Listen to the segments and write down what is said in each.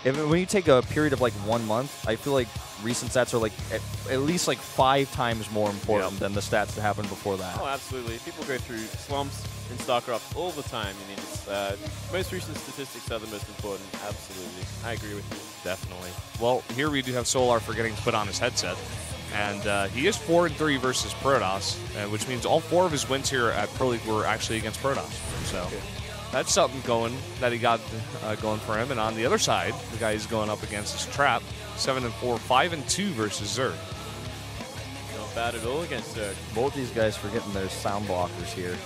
when you take a period of like 1 month, I feel like recent stats are like at least like 5 times more important than the stats that happened before that. Oh, absolutely. People go through slumps in StarCraft all the time. I mean, it's, most recent statistics are the most important. Absolutely. I agree with you. Definitely. Well, here we do have Solar forgetting to put on his headset. And he is 4-3 versus Protoss, which means all 4 of his wins here at Pro League were actually against Protoss. So that's something going that he got going for him. And on the other side, the guy he's going up against is Trap, 7-4, 5-2 versus Zerg. Not bad at all against Zerg. Both these guys forgetting their sound blockers here.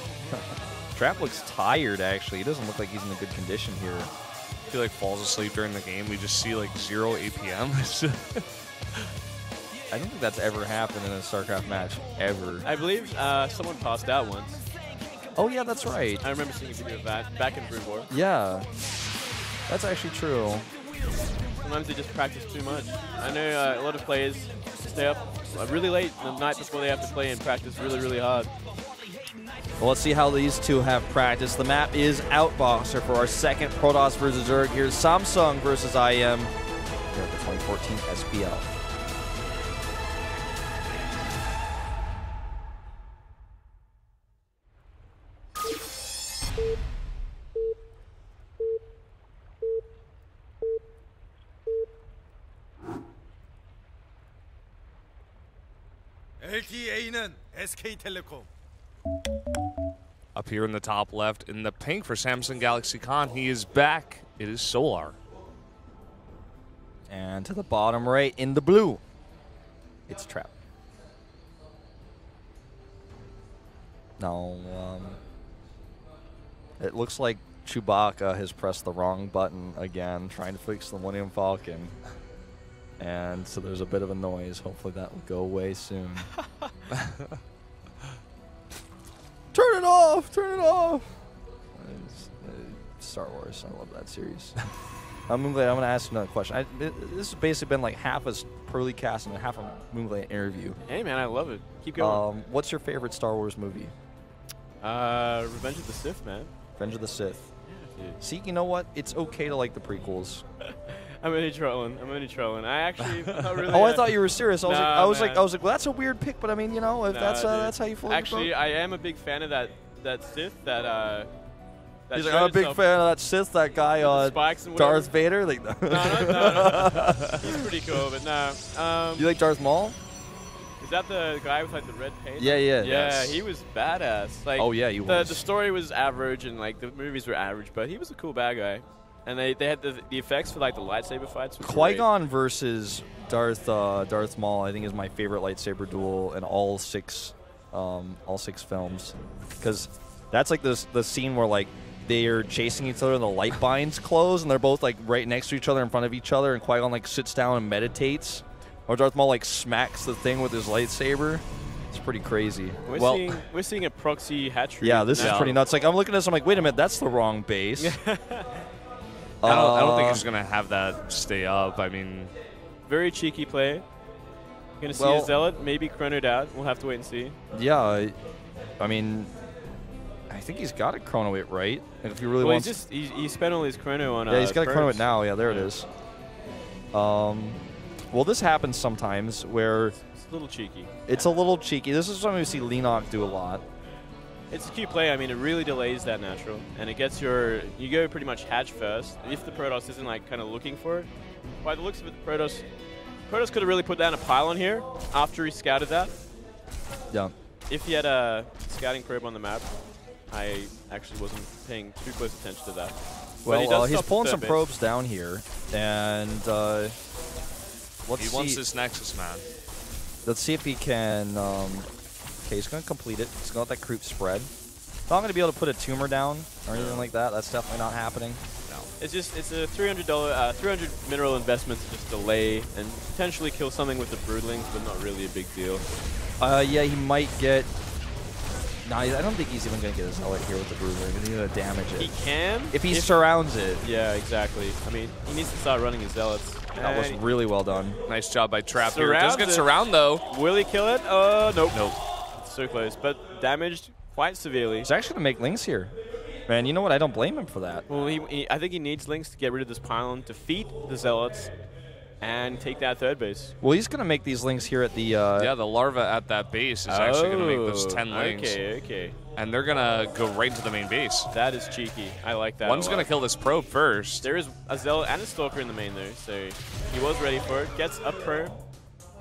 Trap looks tired, actually. He doesn't look like he's in a good condition here. I feel like falls asleep during the game. We just see like 0 APM. I don't think that's ever happened in a StarCraft match, ever. I believe someone passed out once. Oh, yeah, that's right. I remember seeing a video of that back in Brood War. Yeah. That's actually true. Sometimes they just practice too much. I know a lot of players stay up really late the night before they have to play and practice really, really hard. Well, let's see how these two have practiced. The map is Outboxer for our second Protoss versus Zerg. Here's Samsung versus IM here at the 2014 SPL. LTA는 SK텔레콤. Up here in the top left, in the pink for Samsung Galaxy Con, he is back. It is Solar. And to the bottom right, in the blue, it's Trap. Now, it looks like Chewbacca has pressed the wrong button again, trying to fix the Millennium Falcon. And so there's a bit of a noise. Hopefully that will go away soon. Turn it off! Turn it off! Star Wars. I love that series. I'm going to ask you another question. This has basically been like half a Pro League cast and half a Moonglade interview. Hey, man, I love it. Keep going. What's your favorite Star Wars movie? Revenge of the Sith, man. Revenge of the Sith. Yeah, dude. See, you know what? It's okay to like the prequels. I'm only trolling. I actually not really. Oh, I thought you were serious. I was like, well, that's a weird pick, but I mean, you know, if that's how you feel. Actually, I am a big fan of that Sith that He's like, I'm a big fan of that Sith, that guy, Darth Vader. Like, no. He's pretty cool, but no. You like Darth Maul? Is that the guy with like the red paint? Yeah. Yeah, he was badass. Like, oh yeah, he was. The story was average, and like the movies were average, but he was a cool bad guy. And they had the effects for like the lightsaber fights. Qui-Gon versus Darth Maul, I think, is my favorite lightsaber duel in all six films, because that's like the scene where like they're chasing each other and the light binds close and they're both like right next to each other in front of each other, and Qui-Gon like sits down and meditates, or Darth Maul like smacks the thing with his lightsaber. It's pretty crazy. We're seeing a proxy hatchery. Yeah, this is pretty nuts. Like, I'm looking at this, I'm like, wait a minute, that's the wrong base. I don't think he's going to have that stay up. I mean, very cheeky play. Going to see a Zealot, maybe chronoed out. We'll have to wait and see. Yeah, I mean, I think he's got a chrono it right. And if he really wants, he spent all his chrono on. Yeah, he's got a chrono it now. Yeah, there it is. Well, this happens sometimes where it's a little cheeky. It's a little cheeky. This is something we see Lenok do a lot. It's a cute play. I mean, it really delays that natural, and it gets you go pretty much hatch first. If the Protoss isn't like kind of looking for it, by the looks of it, the Protoss could have really put down a pylon here after he scouted that. Yeah. If he had a scouting probe on the map, I actually wasn't paying too close attention to that. Well, he's pulling some probes down here, and he wants this Nexus, man. Let's see if he can. Okay, he's going to complete it. He's going to let that creep spread. Not going to be able to put a tumor down or anything like that. That's definitely not happening. No. It's a $300 mineral investment to just delay and potentially kill something with the broodlings, but not really a big deal. Yeah, he might get. No, I don't think he's even going to get a Zealot here with the broodling. He's going to damage it. He can if he surrounds it. Yeah, exactly. I mean, he needs to start running his Zealots. That was really well done. Nice job by Trap here. It does get surround though. Will he kill it? Nope. So close, but damaged quite severely. He's actually going to make links here. Man, you know what? I don't blame him for that. Well, I think he needs Lynx to get rid of this pylon, defeat the Zealots, and take that third base. Well, he's going to make these links here at the... yeah, the larva at that base is actually going to make those 10 links. Okay. And they're going to go right into the main base. That is cheeky. I like that. One's going to kill this probe first. There is a Zealot and a Stalker in the main, though, so he was ready for it. Gets a probe.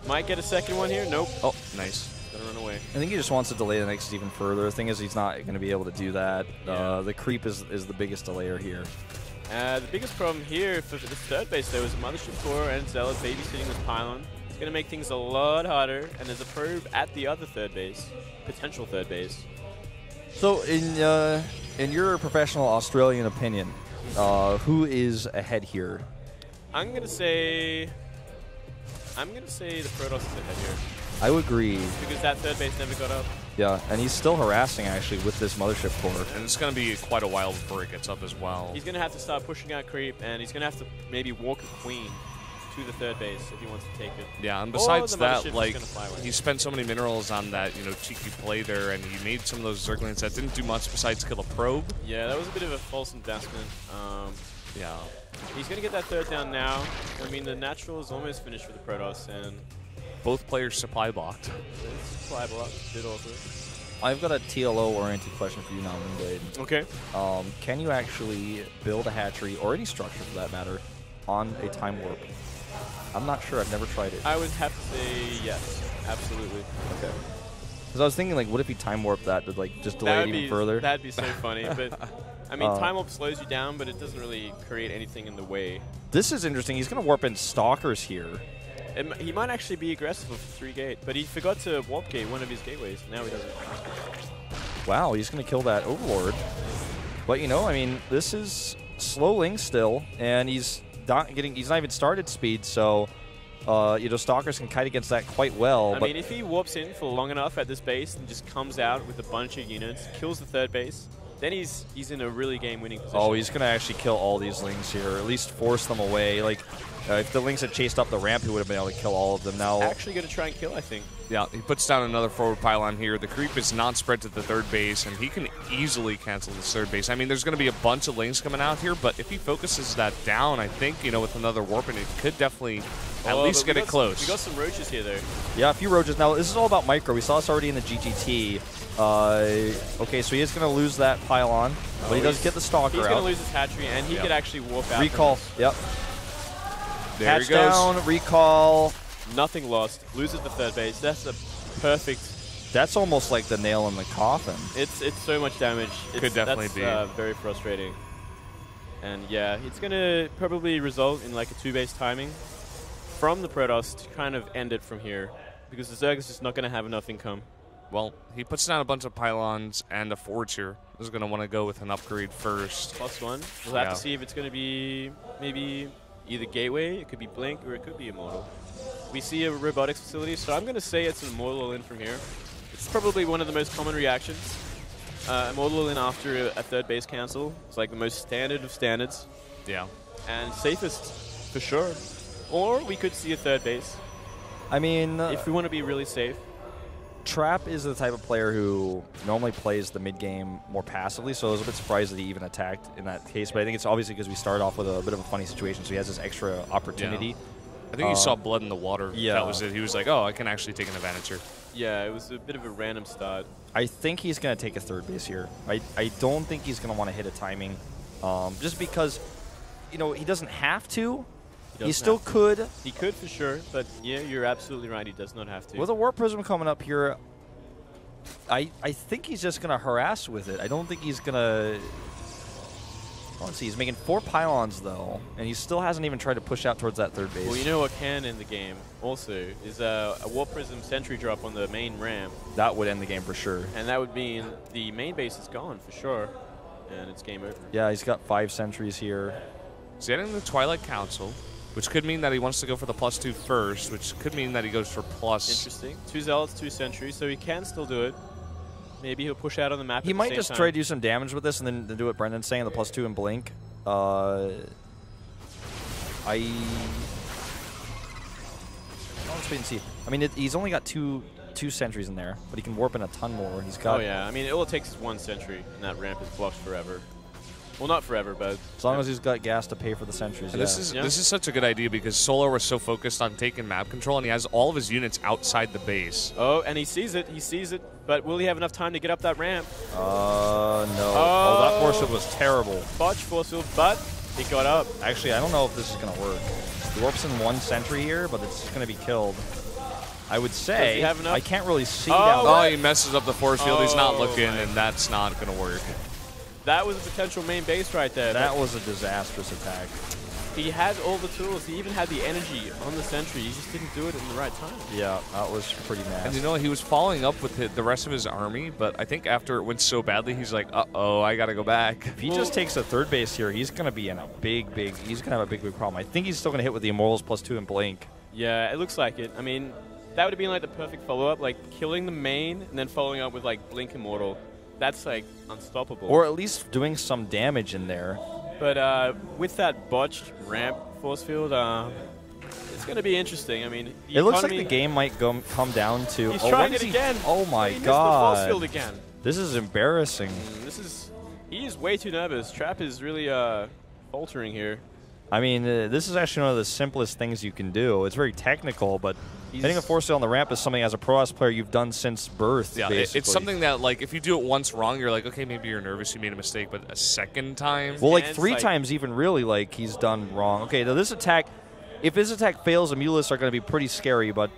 Might get a second one here. Nope. Oh, nice. Gonna run away. I think he just wants to delay the next even further. The thing is, he's not going to be able to do that. Yeah. The creep is the biggest delayer here. The biggest problem here for this third base, though, is a Mothership Core and Zealot babysitting this pylon. It's going to make things a lot harder, and there's a probe at the other third base, potential third base. So, in your professional Australian opinion, who is ahead here? I'm gonna say the Protoss is ahead here. I would agree. Because that third base never got up. Yeah, and he's still harassing, actually, with this Mothership Core. And it's going to be quite a while before it gets up as well. He's going to have to start pushing out creep, and he's going to have to maybe walk a queen to the third base if he wants to take it. Yeah, and besides that, like, he spent so many minerals on that, cheeky play there, and he made some of those Zerglings that didn't do much besides kill a probe. Yeah, that was a bit of a false investment. Yeah. He's going to get that third down now. I mean, the natural is almost finished for the Protoss, and both players supply blocked. Supply blocked, did also. I've got a TLO-oriented question for you now, Moonblade. Okay. Can you actually build a hatchery, or any structure for that matter, on a time warp? I'm not sure. I've never tried it. I would have to say yes, absolutely. Okay. Because I was thinking, like, what if he time warped that to, like, just delay it even further? That'd be so funny. But I mean, time warp slows you down, but it doesn't really create anything in the way. This is interesting. He's going to warp in Stalkers here. He might actually be aggressive with 3 gate, but he forgot to warp gate one of his gateways. Now he doesn't. Wow, he's going to kill that Overlord. But, I mean, this is slow Link still, and he's not even started speed, so Stalkers can kite against that quite well. I mean, if he warps in for long enough at this base and just comes out with a bunch of units, kills the third base, then he's in a really game-winning position. Oh, he's going to actually kill all these Lings here, or at least force them away. Like, if the Lings had chased up the ramp, he would have been able to kill all of them. Now, actually going to try and kill, I think. Yeah, he puts down another forward pylon here. The creep is not spread to the third base, and he can easily cancel this third base. I mean, there's going to be a bunch of Lings coming out here, but if he focuses that down, I think, with another warping, it could definitely at least get it close. We got some roaches here, though. Yeah, a few roaches. Now, this is all about micro. We saw this already in the GGT. Okay, so he is going to lose that pylon, but he does get the Stalker out. He's going to lose his hatchery, and he could actually warp out. Recall. Yep. There Hatch he goes. down, recall. Nothing lost. Loses the third base. That's a perfect. That's almost like the nail in the coffin. It's so much damage. Could definitely be very frustrating. And yeah, it's going to probably result in like a 2-base timing from the Protoss to kind of end it from here, because the Zerg is just not going to have enough income. Well, he puts down a bunch of pylons and a forge here. This is going to want to go with an upgrade first. +1. We'll have to see if it's going to be maybe either Gateway, it could be Blink, or it could be Immortal. We see a robotics facility, so I'm going to say it's an Immortal in from here. It's probably one of the most common reactions. Immortal in after a third base cancel. It's like the most standard of standards. Yeah. And safest, for sure. Or we could see a third base. I mean, if we want to be really safe. Trap is the type of player who normally plays the mid-game more passively, so I was a bit surprised that he even attacked in that case. But I think it's obviously because we started off with a bit of a funny situation, so he has this extra opportunity. Yeah. I think he saw blood in the water. Yeah. That was it. He was like, oh, I can actually take an advantage here. Yeah, it was a bit of a random start. I think he's going to take a third base here. I don't think he's going to want to hit a timing, just because, he doesn't have to. He still could. He could for sure, but yeah, you're absolutely right. He does not have to. With a Warp Prism coming up here, I think he's just going to harass with it. I don't think he's going to... Let's see, he's making 4 pylons, though, and he still hasn't even tried to push out towards that third base. Well, you know what can end the game also is a Warp Prism sentry drop on the main ramp. That would end the game for sure. And that would mean the main base is gone for sure, and it's game over. Yeah, he's got 5 sentries here. He's getting the Twilight Council, which could mean that he wants to go for the +2 first, which could mean that he goes for plus. Interesting. 2 Zealots, 2 sentries, so he can still do it. Maybe he'll push out on the map. He might just try to do some damage with this and then do what Brendan's saying, the +2 and Blink. Let's wait and see. I mean, he's only got two sentries in there, but he can warp in a ton more. He's got. Oh yeah, I mean, all it takes is 1 sentry, and that ramp is blocked forever. Well, not forever, but as long as he's got gas to pay for the sentries. And Yeah. this is such a good idea because Solar was so focused on taking map control, and he has all of his units outside the base. oh, and he sees it. He sees it. But will he have enough time to get up that ramp? No. Oh, that force field was terrible. Botch force field, but he got up. Actually, I don't know if this is going to work. He warps in one sentry here, but it's going to be killed. I would say, have enough? I can't really see Oh, down Oh, there. he messes up the force field. He's not Oh, looking, my. and that's not going to work. That was a potential main base right there. That was a disastrous attack. He had all the tools. He even had the energy on the sentry. He just didn't do it in the right time. Yeah, that was pretty And nasty. you know, he was following up with the rest of his army, but I think after it went so badly, he's like, uh-oh, I got to go back. If he just takes a third base here, he's going to be in a he's going to have a big problem. I think he's still going to hit with the Immortals +2 and Blink. Yeah, it looks like it. I mean, that would have been like the perfect follow-up, like killing the main and then following up with like Blink Immortal. That's like unstoppable. Or at least doing some damage in there. But with that botched ramp force field, it's going to be interesting. I mean, It looks like the game might come down to... He's oh, trying what it is again. Oh my He missed the force field god. again. This is embarrassing. He is way too nervous. Trap is really faltering here. I mean, this is actually one of the simplest things you can do. It's very technical, but hitting a force field on the ramp is something as a Pro Toss player you've done since birth. Yeah, basically. it's something that, like, if you do it once wrong, you're like, okay, maybe you're nervous, you made a mistake, but a second time? Well, like And 3 like- times even, really, like, he's done wrong. Okay, now this attack, if his attack fails, the Mutalisks are going to be pretty scary, but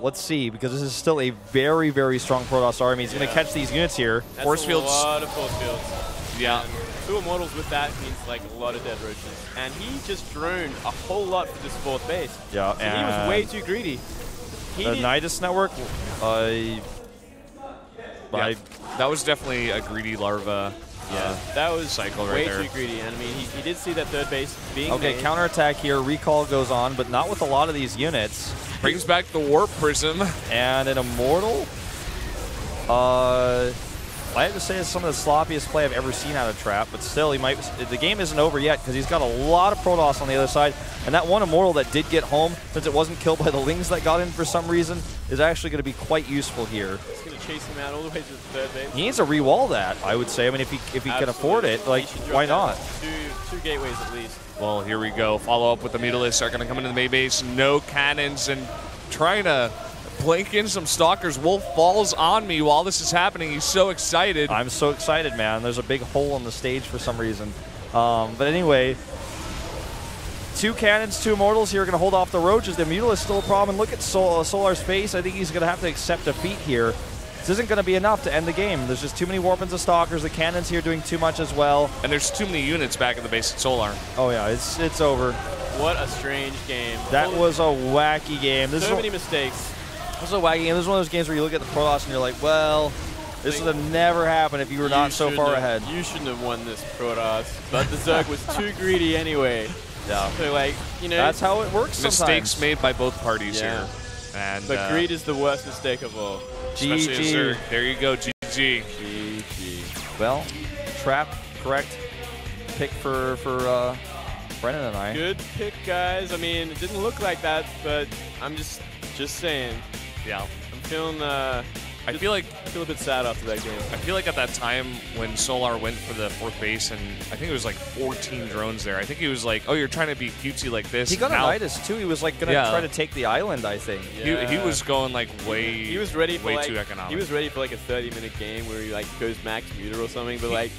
let's see, because this is still a very, very strong Pro Toss army. He's going to catch these units here. That's Force a fields. lot of force fields. Yeah. And 2 Immortals with that means like a lot of dead roaches. And he just droned a whole lot for this 4th base. Yeah, So he was way too greedy. The Nidus network, That was definitely a greedy larva. that was cycle right way there. too greedy. And I mean, he did see that 3rd base being okay, made. counterattack here. Recall goes on, but not with a lot of these units. Brings back the Warp Prism. And an Immortal. I have to say it's some of the sloppiest play I've ever seen out of Trap, but still, the game isn't over yet because he's got a lot of Protoss on the other side. And that one Immortal that did get home, since it wasn't killed by the Lings that got in for some reason, is actually going to be quite useful here. He's going to chase him out all the way to the 3rd base. He needs to re-wall that, I would say. I mean, if he can afford it, like, He should drop why down not? Two gateways at least. Well, here we go. Follow up with the Mutalisks are going to come into the main base. No cannons and trying to blink in some Stalkers. Wolf falls on me while this is happening. He's so excited. I'm so excited, man. There's a big hole on the stage for some reason. But anyway, 2 cannons, 2 Immortals here are going to hold off the Roaches. The Mutalisks is still a problem. And look at Solar's face. I think he's going to have to accept defeat here. This isn't going to be enough to end the game. There's just too many Warpins of Stalkers. The cannons here doing too much as well. And there's too many units back at the base at Solar. Oh, yeah, it's over. What a strange game. That was a wacky game. So many mistakes. This is a wacky game. This is one of those games where you look at the Protoss and you're like, well, this would have never happened if you were not so far ahead. You shouldn't have won this Protoss, but the Zerg was too greedy anyway. Yeah. So, like, you know. That's how it works sometimes. Mistakes made by both parties here. And but greed is the worst mistake of all. Especially GG. as Zerg. There you go, GG. GG. Well, Trap, correct pick for Brennan and I. Good pick, guys. I mean, it didn't look like that, but I'm just saying. Yeah. I'm feeling I feel like a bit sad after that game. I feel like at that time when Solar went for the 4th base, and I think it was like 14 drones there. I think he was like, "Oh, you're trying to be cutesy like this." He got a Now- Nidus too. He was like gonna try to take the island, I think. Yeah. He was going like way. He was ready for way like, too economic. He was ready for like a 30-minute game where he like goes max muter or something, but like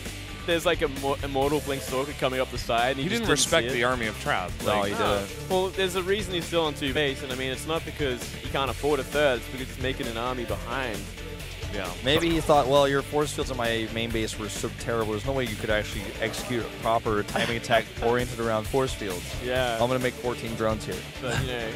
there's like a Immortal Blink Stalker coming up the side. And He just didn't respect see the it. army of Trap. No, he didn't. Well, there's a reason he's still on 2 base, and I mean it's not because he can't afford a 3rd. It's because he's making an army behind. Yeah. Maybe he thought, well, your force fields on my main base were so terrible. There's no way you could actually execute a proper timing attack oriented around force fields. Yeah. I'm going to make 14 drones here. But, you know,